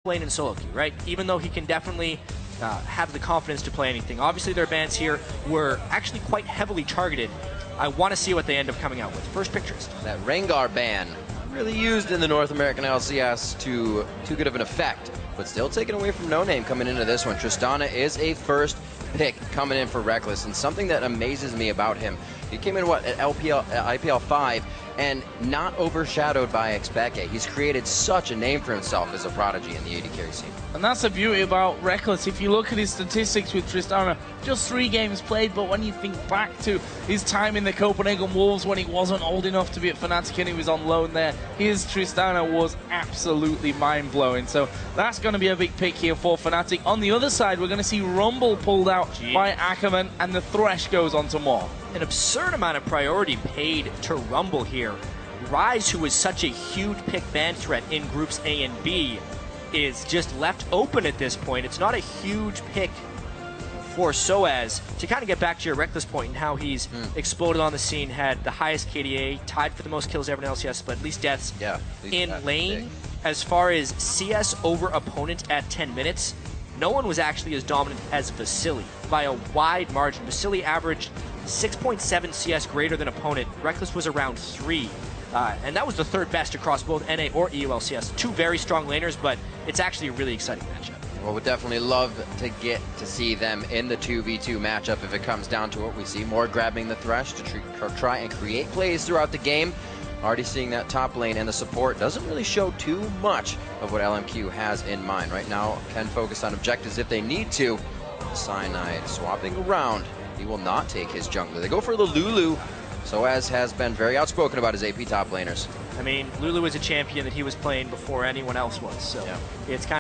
lane in solo queue, right? Even though he can definitely have the confidence to play anything. Obviously, their bans here were actually quite heavily targeted. I want to see what they end up coming out with. First pictures. That Rengar ban, really used in the North American LCS to too good of an effect, but still taken away from No Name coming into this one. Tristana is a first pick coming in for Reckless, and something that amazes me about him, he came in at IPL 5 and not overshadowed by Expeke. He's created such a name for himself as a prodigy in the AD carry scene. And that's the beauty about Reckless. If you look at his statistics with Tristana, just 3 games played, but when you think back to his time in the Copenhagen Wolves when he wasn't old enough to be at Fnatic and he was on loan there, his Tristana was absolutely mind-blowing. So that's going to be a big pick here for Fnatic. On the other side, we're going to see Rumble pulled out by Ackerman, and the Thresh goes on to Maw. An absurd amount of priority paid to Rumble here. Ryze, who was such a huge pick ban threat in groups A and B, is just left open at this point. It's not a huge pick for Soaz. To kind of get back to your Reckless point and how he's exploded on the scene, had the highest KDA, tied for the most kills ever in LCS, but at least deaths in lane. Big. As far as CS over opponent at 10 minutes, no one was actually as dominant as Vasily by a wide margin. Vasily averaged 6.7 CS greater than opponent. Reckless was around 3. And that was the 3rd best across both NA or EULCS. 2 very strong laners, but it's actually a really exciting matchup. Well, we'd definitely love to get to see them in the 2v2 matchup if it comes down to what we see. More grabbing the Thresh to try and create plays throughout the game. Already seeing that top lane, and the support doesn't really show too much of what LMQ has in mind. Right now, can focus on objectives if they need to. Cyanide swapping around. He will not take his jungler. They go for the Lulu. Soaz has been very outspoken about his AP top laners. I mean, Lulu was a champion that he was playing before anyone else was, so it's kind of